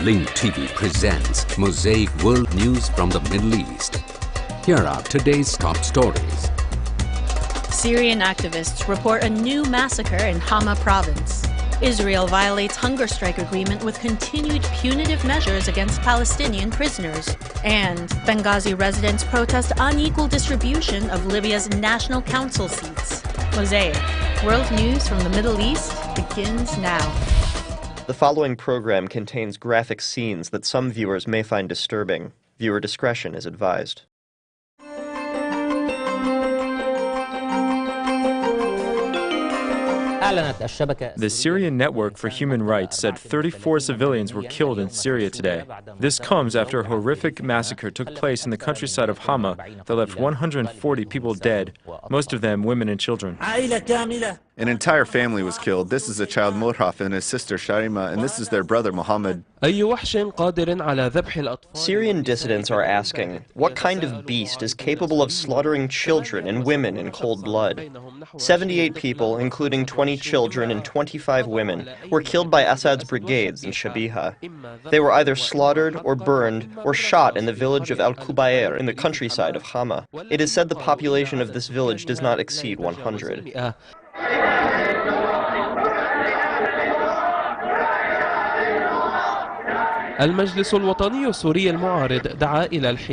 Link TV presents Mosaic World News from the Middle East. Here are today's top stories. Syrian activists report a new massacre in Hama Province. Israel violates hunger strike agreement with continued punitive measures against Palestinian prisoners. And Benghazi residents protest unequal distribution of Libya's National Council seats. Mosaic, world news from the Middle East, begins now. The following program contains graphic scenes that some viewers may find disturbing. Viewer discretion is advised. The Syrian Network for Human Rights said 34 civilians were killed in Syria today. This comes after a horrific massacre took place in the countryside of Hama that left 140 people dead, most of them women and children. An entire family was killed. This is a child Murhaf and his sister Sharima, and this is their brother Muhammad. Syrian dissidents are asking, what kind of beast is capable of slaughtering children and women in cold blood? 78 people, including 20 children and 25 women, were killed by Assad's brigades in Shabiha. They were either slaughtered or burned or shot in the village of Al-Qubair in the countryside of Hama. It is said the population of this village does not exceed 100.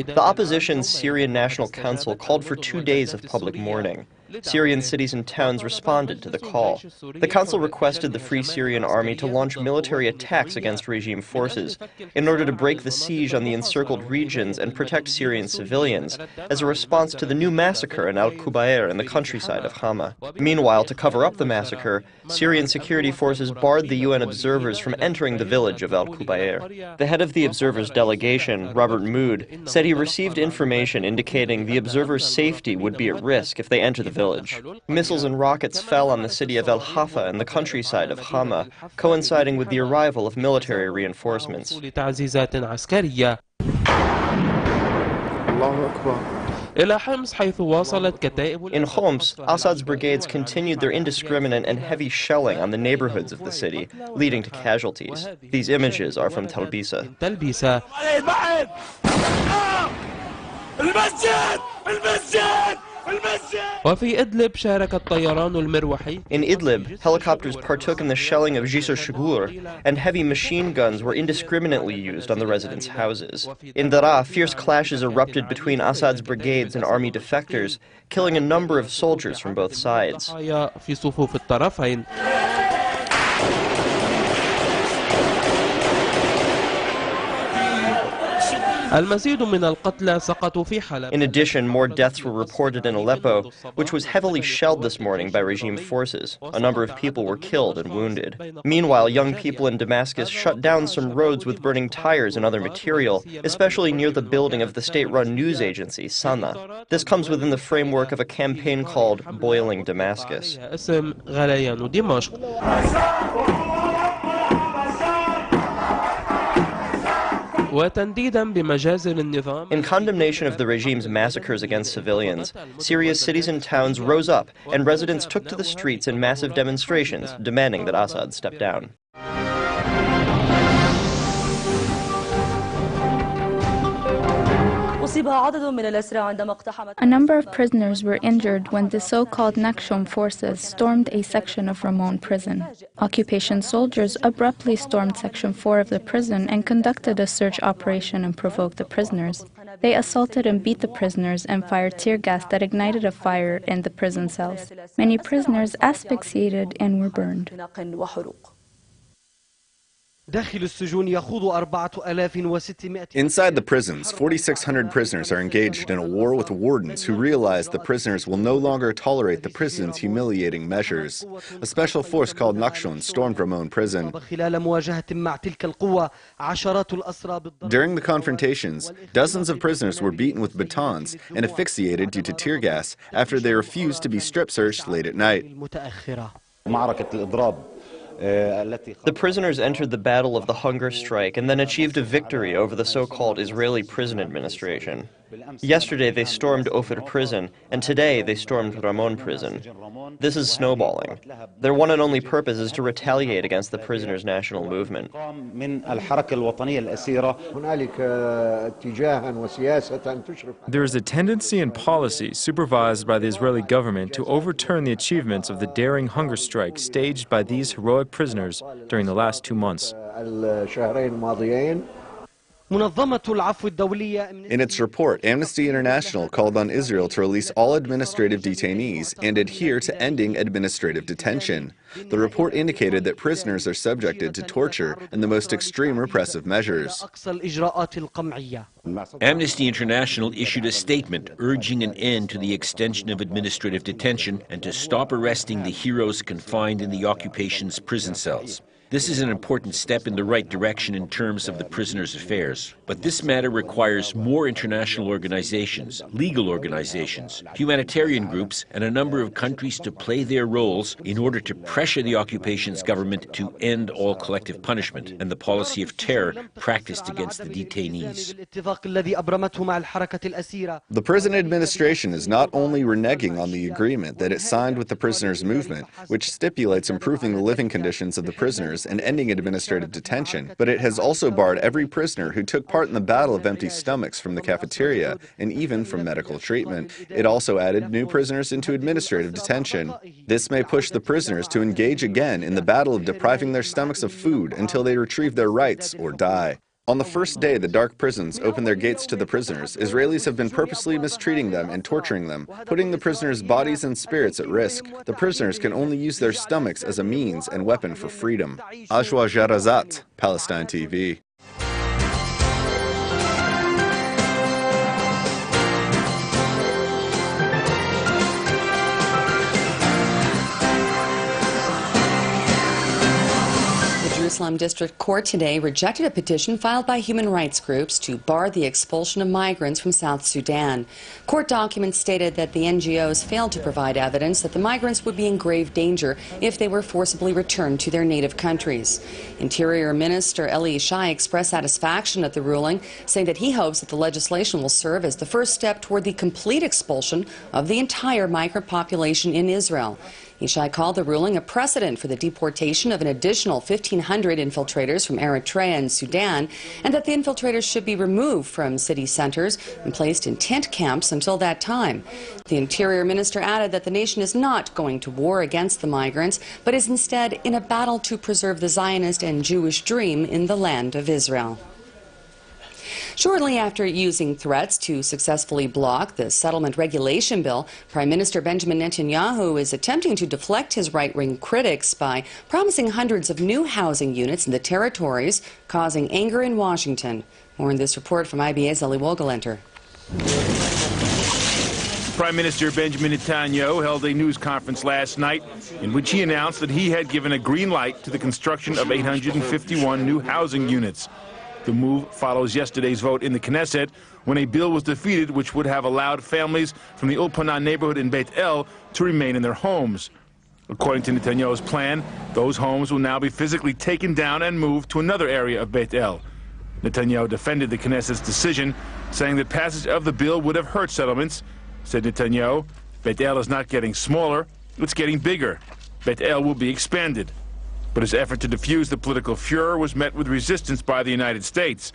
The opposition's Syrian National Council called for 2 days of public mourning. Syrian cities and towns responded to the call. The council requested the Free Syrian Army to launch military attacks against regime forces in order to break the siege on the encircled regions and protect Syrian civilians as a response to the new massacre in Al-Qubair in the countryside of Hama. Meanwhile, to cover up the massacre, Syrian security forces barred the UN observers from entering the village of Al-Qubair. The head of the observers' delegation, Robert Mood, said he received information indicating the observers' safety would be at risk if they enter the village. Missiles and rockets fell on the city of El Hafa and the countryside of Hama, coinciding with the arrival of military reinforcements. In Homs, Assad's brigades continued their indiscriminate and heavy shelling on the neighborhoods of the city, leading to casualties. These images are from Talbisa. In Idlib, helicopters partook in the shelling of Jisr Shugur, and heavy machine guns were indiscriminately used on the residents' houses. In Daraa, fierce clashes erupted between Assad's brigades and army defectors, killing a number of soldiers from both sides. In addition, more deaths were reported in Aleppo, which was heavily shelled this morning by regime forces. A number of people were killed and wounded. Meanwhile, young people in Damascus shut down some roads with burning tires and other material, especially near the building of the state-run news agency, Sana. This comes within the framework of a campaign called Boiling Damascus. In condemnation of the regime's massacres against civilians, Syria's cities and towns rose up, and residents took to the streets in massive demonstrations, demanding that Assad step down. A number of prisoners were injured when the so-called Nakshon forces stormed a section of Ramon prison. Occupation soldiers abruptly stormed Section 4 of the prison and conducted a search operation and provoked the prisoners. They assaulted and beat the prisoners and fired tear gas that ignited a fire in the prison cells. Many prisoners asphyxiated and were burned. Inside the prisons, 4,600 prisoners are engaged in a war with wardens who realize the prisoners will no longer tolerate the prison's humiliating measures. A special force called Nakshon stormed Ramon prison. During the confrontations, dozens of prisoners were beaten with batons and asphyxiated due to tear gas after they refused to be strip searched late at night. The prisoners entered the battle of the hunger strike and then achieved a victory over the so-called Israeli prison administration. Yesterday they stormed Ofir prison, and today they stormed Ramon prison. This is snowballing. Their one and only purpose is to retaliate against the prisoners' national movement. There is a tendency and policy supervised by the Israeli government to overturn the achievements of the daring hunger strike staged by these heroic prisoners during the last 2 months. In its report, Amnesty International called on Israel to release all administrative detainees and adhere to ending administrative detention. The report indicated that prisoners are subjected to torture and the most extreme repressive measures. Amnesty International issued a statement urging an end to the extension of administrative detention and to stop arresting the heroes confined in the occupation's prison cells. This is an important step in the right direction in terms of the prisoners' affairs. But this matter requires more international organizations, legal organizations, humanitarian groups, and a number of countries to play their roles in order to pressure the occupation's government to end all collective punishment and the policy of terror practiced against the detainees. The prison administration is not only reneging on the agreement that it signed with the prisoners' movement, which stipulates improving the living conditions of the prisoners and ending administrative detention, but it has also barred every prisoner who took part in the battle of empty stomachs from the cafeteria and even from medical treatment. It also added new prisoners into administrative detention. This may push the prisoners to engage again in the battle of depriving their stomachs of food until they retrieve their rights or die. On the first day the dark prisons opened their gates to the prisoners, Israelis have been purposely mistreating them and torturing them, putting the prisoners' bodies and spirits at risk. The prisoners can only use their stomachs as a means and weapon for freedom. Ajwa Jarazat, Palestine TV. Jerusalem District Court today rejected a petition filed by human rights groups to bar the expulsion of migrants from South Sudan. Court documents stated that the NGOs failed to provide evidence that the migrants would be in grave danger if they were forcibly returned to their native countries. Interior Minister Eli Yishai expressed satisfaction at the ruling, saying that he hopes that the legislation will serve as the first step toward the complete expulsion of the entire migrant population in Israel. Yishai called the ruling a precedent for the deportation of an additional 1,500 infiltrators from Eritrea and Sudan, and that the infiltrators should be removed from city centers and placed in tent camps until that time. The Interior Minister added that the nation is not going to war against the migrants, but is instead in a battle to preserve the Zionist and Jewish dream in the land of Israel. Shortly after using threats to successfully block the settlement regulation bill, Prime Minister Benjamin Netanyahu is attempting to deflect his right-wing critics by promising hundreds of new housing units in the territories, causing anger in Washington. More in this report from IBA's Eli Wogelenter. Prime Minister Benjamin Netanyahu held a news conference last night in which he announced that he had given a green light to the construction of 851 new housing units. The move follows yesterday's vote in the Knesset when a bill was defeated which would have allowed families from the Ulpana neighborhood in Beit El to remain in their homes. According to Netanyahu's plan, those homes will now be physically taken down and moved to another area of Beit El. Netanyahu defended the Knesset's decision, saying that passage of the bill would have hurt settlements. Said Netanyahu, Beit El is not getting smaller, it's getting bigger. Beit El will be expanded. But his effort to defuse the political furor was met with resistance by the United States.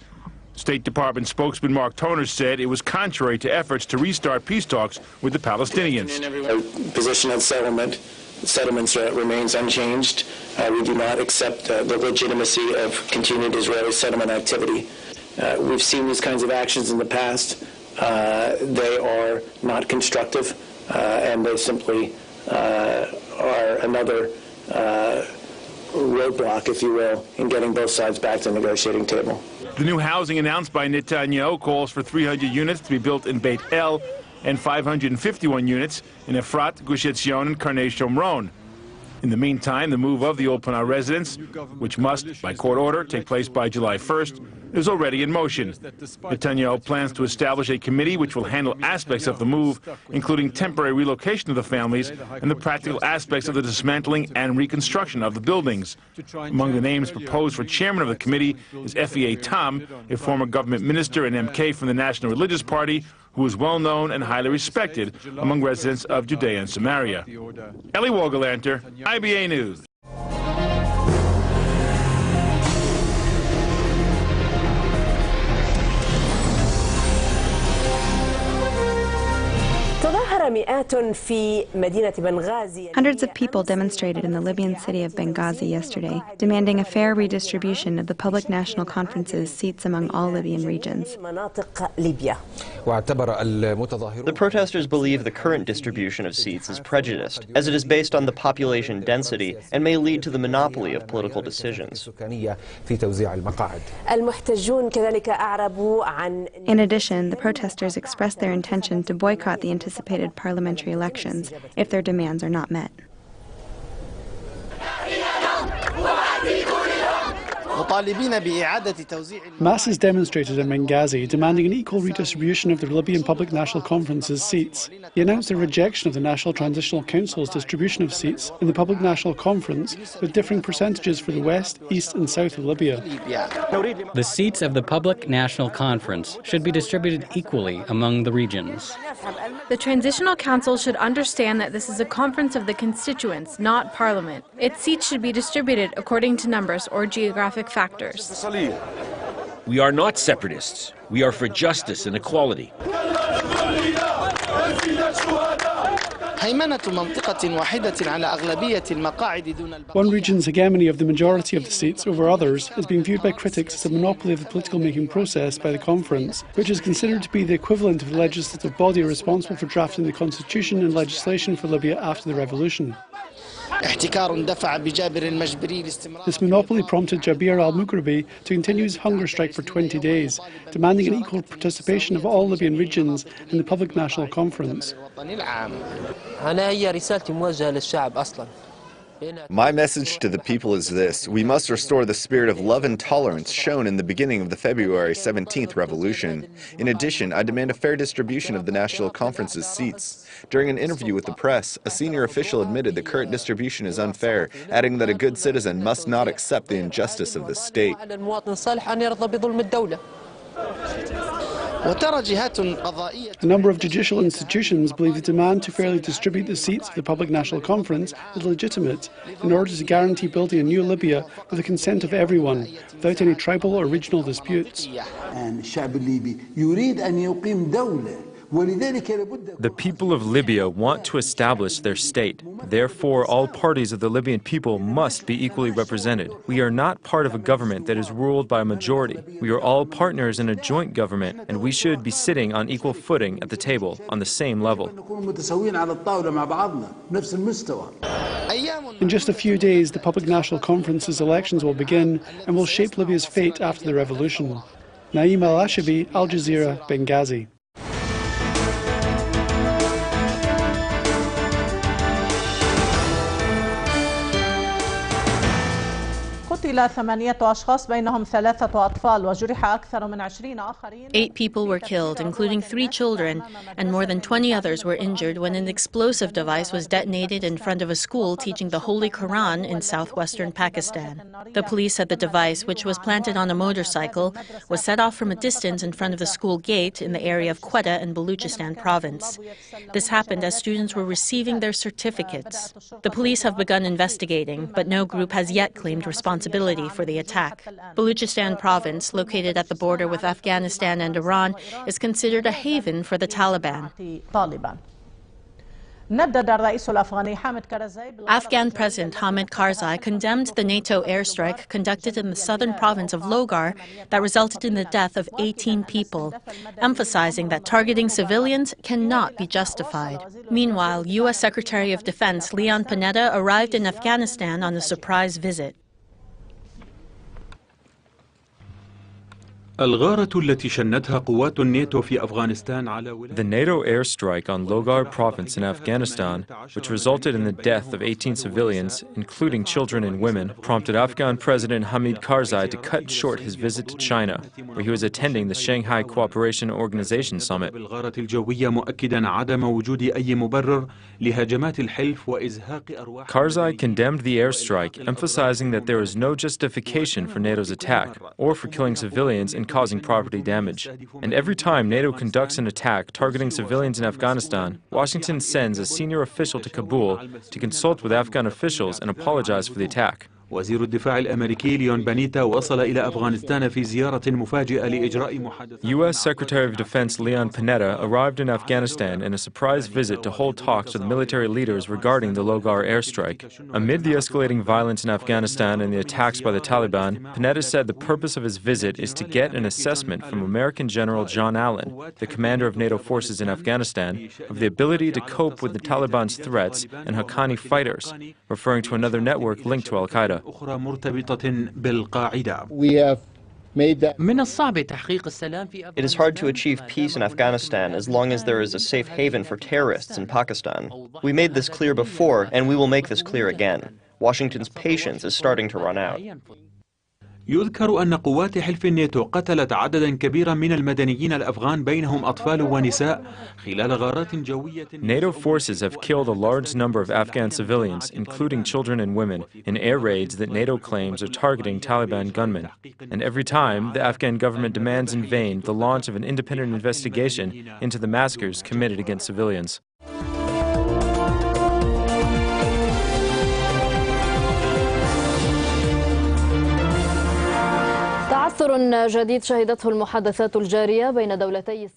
State Department spokesman Mark Toner said it was contrary to efforts to restart peace talks with the Palestinians. Our position on settlements remains unchanged. We do not accept the legitimacy of continued Israeli settlement activity. We've seen these kinds of actions in the past. They are not constructive, and they simply are another roadblock, if you will, in getting both sides back to the negotiating table. The new housing announced by Netanyahu calls for 300 units to be built in Beit El and 551 units in Efrat, Gush Etzion, and Karnei Shomron. In the meantime, the move of the Olpana residents, which must, by court order, take place by July 1st, is already in motion. Netanyahu plans to establish a committee which will handle aspects of the move, including temporary relocation of the families and the practical aspects of the dismantling and reconstruction of the buildings. Among the names proposed for chairman of the committee is Fea Tam, a former government minister and MK from the National Religious Party, who is well known and highly respected among residents of Judea and Samaria. Eli Wogelanter, IBA News. Hundreds of people demonstrated in the Libyan city of Benghazi yesterday, demanding a fair redistribution of the public national conference's seats among all Libyan regions. The protesters believe the current distribution of seats is prejudiced, as it is based on the population density and may lead to the monopoly of political decisions. In addition, the protesters expressed their intention to boycott the anticipated parliamentary elections if their demands are not met. Masses demonstrated in Benghazi demanding an equal redistribution of the Libyan Public National Conference's seats. He announced a rejection of the National Transitional Council's distribution of seats in the Public National Conference with differing percentages for the west, east and south of Libya. The seats of the Public National Conference should be distributed equally among the regions. The Transitional Council should understand that this is a conference of the constituents, not parliament. Its seats should be distributed according to numbers or geographic factors. We are not separatists. We are for justice and equality. One region's hegemony of the majority of the seats over others is being viewed by critics as a monopoly of the political making process by the conference, which is considered to be the equivalent of the legislative body responsible for drafting the constitution and legislation for Libya after the revolution. This monopoly prompted Jabir al-Mughrabi to continue his hunger strike for 20 days, demanding an equal participation of all Libyan regions in the Public National Conference. My message to the people is this: we must restore the spirit of love and tolerance shown in the beginning of the February 17th revolution. In addition, I demand a fair distribution of the National Conference's seats. During an interview with the press, a senior official admitted the current distribution is unfair, adding that a good citizen must not accept the injustice of the state. A number of judicial institutions believe the demand to fairly distribute the seats of the Public National Conference is legitimate in order to guarantee building a new Libya with the consent of everyone, without any tribal or regional disputes. The people of Libya want to establish their state. Therefore, all parties of the Libyan people must be equally represented. We are not part of a government that is ruled by a majority. We are all partners in a joint government, and we should be sitting on equal footing at the table, on the same level. In just a few days, the Public National Conference's elections will begin and will shape Libya's fate after the revolution. Naeem Al-Ashabi, Al Jazeera, Benghazi. Eight people were killed, including 3 children, and more than 20 others were injured when an explosive device was detonated in front of a school teaching the Holy Quran in southwestern Pakistan. The police said the device, which was planted on a motorcycle, was set off from a distance in front of the school gate in the area of Quetta in Balochistan province. This happened as students were receiving their certificates. The police have begun investigating, but no group has yet claimed responsibility for the attack. Balochistan province, located at the border with Afghanistan and Iran, is considered a haven for the Taliban. Afghan President Hamid Karzai condemned the NATO airstrike conducted in the southern province of Logar that resulted in the death of 18 people, emphasizing that targeting civilians cannot be justified. Meanwhile, U.S. Secretary of Defense Leon Panetta arrived in Afghanistan on a surprise visit. The NATO airstrike on Logar province in Afghanistan, which resulted in the death of 18 civilians, including children and women, prompted Afghan President Hamid Karzai to cut short his visit to China, where he was attending the Shanghai Cooperation Organization Summit. Karzai condemned the airstrike, emphasizing that there is no justification for NATO's attack or for killing civilians and causing property damage. And every time NATO conducts an attack targeting civilians in Afghanistan, Washington sends a senior official to Kabul to consult with Afghan officials and apologize for the attack. وزير الدفاع الأمريكي ليون بانيتا وصل إلى أفغانستان في زيارة مفاجئة لإجراء محادثات. U.S. Secretary of Defense Leon Panetta arrived in Afghanistan in a surprise visit to hold talks with military leaders regarding the Logar airstrike. Amid the escalating violence in Afghanistan and the attacks by the Taliban, Panetta said the purpose of his visit is to get an assessment from American General John Allen, the commander of NATO forces in Afghanistan, of the ability to cope with the Taliban's threats and Haqqani fighters, referring to another network linked to Al-Qaeda. We have made that. It is hard to achieve peace in Afghanistan as long as there is a safe haven for terrorists in Pakistan. We made this clear before, and we will make this clear again. Washington's patience is starting to run out. يذكر أن قوات حلف الناتو قتلت عددا كبيرا من المدنيين الأفغان بينهم أطفال ونساء خلال غارات جوية. NATO forces have killed a large number of Afghan civilians, including children and women, in air raids that NATO claims are targeting Taliban gunmen. And every time, the Afghan government demands in vain the launch of an independent investigation into the massacres committed against civilians.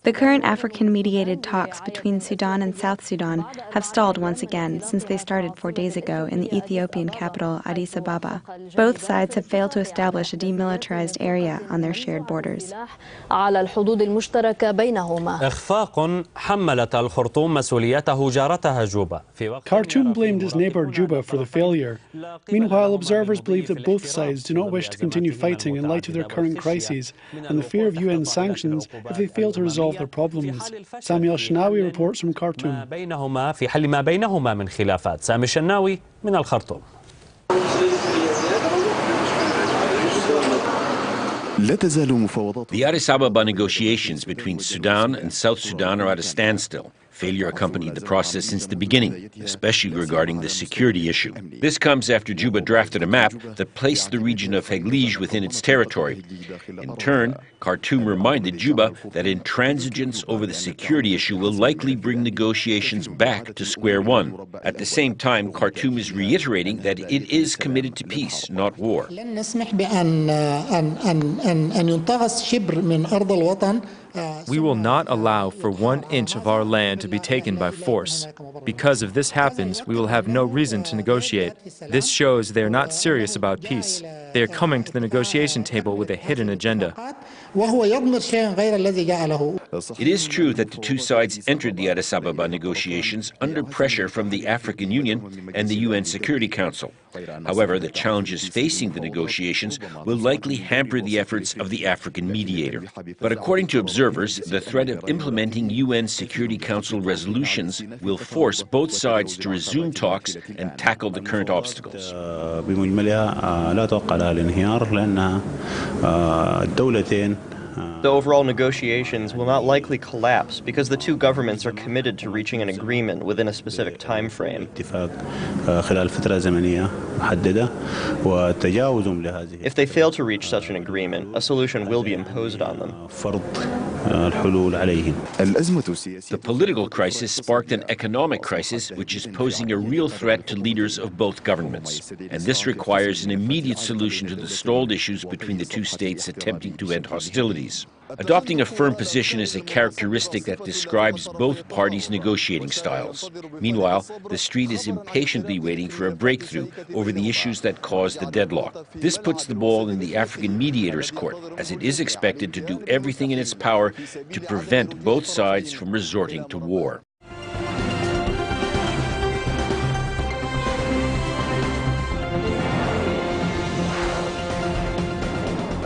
The current African-mediated talks between Sudan and South Sudan have stalled once again since they started 4 days ago in the Ethiopian capital, Addis Ababa. Both sides have failed to establish a demilitarized area on their shared borders. Khartoum blamed its neighbor Juba for the failure. Meanwhile, observers believe that both sides do not wish to continue fighting in light of their current crises and the fear of UN sanctions if they fail to resolve their problems. Samuel Shnawi reports from Khartoum. The Addis Ababa negotiations between Sudan and South Sudan are at a standstill. Failure accompanied the process since the beginning, especially regarding the security issue. This comes after Juba drafted a map that placed the region of Heglige within its territory. In turn, Khartoum reminded Juba that intransigence over the security issue will likely bring negotiations back to square one. At the same time, Khartoum is reiterating that it is committed to peace, not war. We will not allow for 1 inch of our land to be taken by force. Because if this happens, we will have no reason to negotiate. This shows they are not serious about peace. They are coming to the negotiation table with a hidden agenda. It is true that the two sides entered the Addis Ababa negotiations under pressure from the African Union and the UN Security Council. However, the challenges facing the negotiations will likely hamper the efforts of the African mediator. But according to observers, the threat of implementing UN Security Council resolutions will force both sides to resume talks and tackle the current obstacles. The overall negotiations will not likely collapse because the two governments are committed to reaching an agreement within a specific time frame. If they fail to reach such an agreement, a solution will be imposed on them. The political crisis sparked an economic crisis which is posing a real threat to leaders of both governments. And this requires an immediate solution to the stalled issues between the two states attempting to end hostilities. Adopting a firm position is a characteristic that describes both parties' negotiating styles. Meanwhile, the street is impatiently waiting for a breakthrough over the issues that caused the deadlock. This puts the ball in the African mediators' court, as it is expected to do everything in its power to prevent both sides from resorting to war.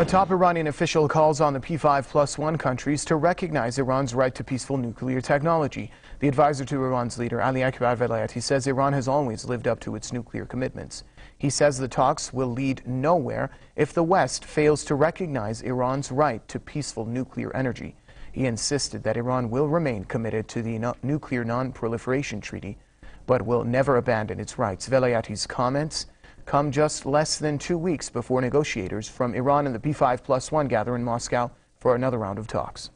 A top Iranian official calls on the P5+1 countries to recognize Iran's right to peaceful nuclear technology. The advisor to Iran's leader, Ali Akbar Velayati, says Iran has always lived up to its nuclear commitments. He says the talks will lead nowhere if the West fails to recognize Iran's right to peaceful nuclear energy. He insisted that Iran will remain committed to the Nuclear Non-Proliferation Treaty, but will never abandon its rights. Velayati's comments come just less than 2 weeks before negotiators from Iran and the P5+1 gather in Moscow for another round of talks.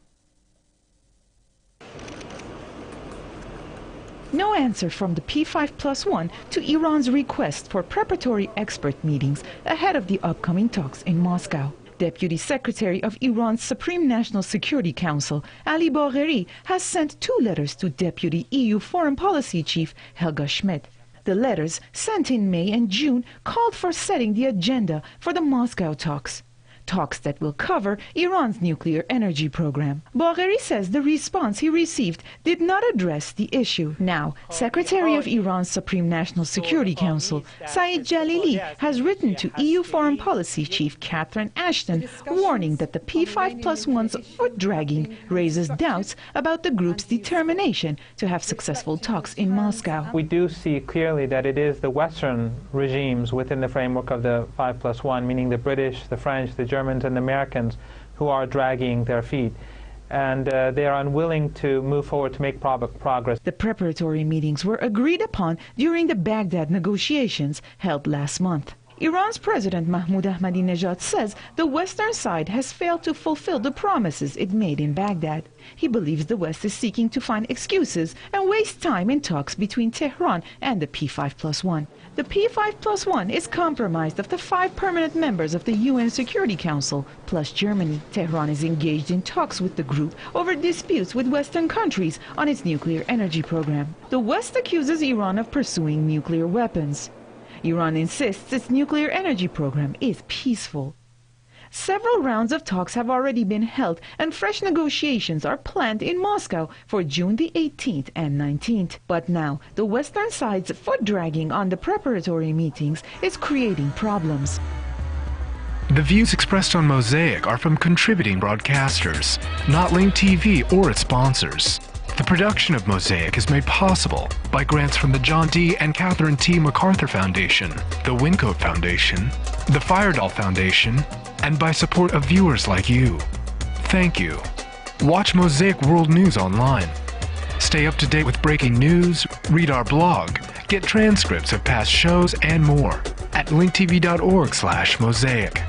No answer from the P5+1 to Iran's request for preparatory expert meetings ahead of the upcoming talks in Moscow. Deputy Secretary of Iran's Supreme National Security Council, Ali Bagheri, has sent 2 letters to Deputy EU Foreign Policy Chief Helga Schmidt. The letters, sent in May and June, called for setting the agenda for the Moscow talks that will cover Iran's nuclear energy program. Bagheri says the response he received did not address the issue. Now, Secretary of Iran's Supreme National Security Council, Saeed Jalili, has written to EU Foreign Policy Chief Catherine Ashton, warning that the P5+1's foot-dragging raises doubts about the group's determination to have successful talks in Moscow. We do see clearly that it is the Western regimes within the framework of the 5+1, meaning the British, the French, the Germans and the Americans, who are dragging their feet, and they are unwilling to move forward to make progress. The preparatory meetings were agreed upon during the Baghdad negotiations held last month. Iran's President Mahmoud Ahmadinejad says the Western side has failed to fulfill the promises it made in Baghdad. He believes the West is seeking to find excuses and waste time in talks between Tehran and the P5+1. The P5+1 is comprised of the 5 permanent members of the UN Security Council, plus Germany. Tehran is engaged in talks with the group over disputes with Western countries on its nuclear energy program. The West accuses Iran of pursuing nuclear weapons. Iran insists its nuclear energy program is peaceful. Several rounds of talks have already been held, and fresh negotiations are planned in Moscow for June the 18th and 19th. But now, the Western side's foot-dragging on the preparatory meetings is creating problems. The views expressed on Mosaic are from contributing broadcasters, not Link TV or its sponsors. The production of Mosaic is made possible by grants from the John D. and Catherine T. MacArthur Foundation, the Wincoat Foundation, the Firedoll Foundation, and by support of viewers like you. Thank you. Watch Mosaic World News online. Stay up to date with breaking news, read our blog, get transcripts of past shows, and more at linktv.org/mosaic.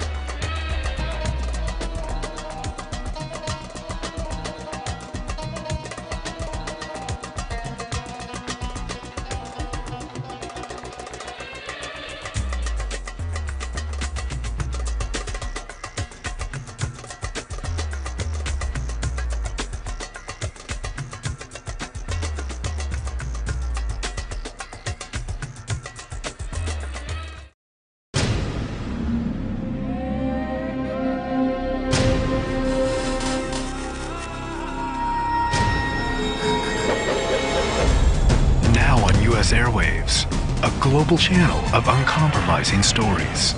Airwaves, a global channel of uncompromising stories,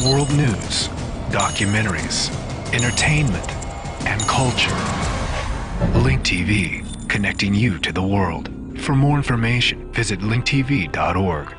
world news, documentaries, entertainment, and culture. Link TV, connecting you to the world. For more information, visit linktv.org.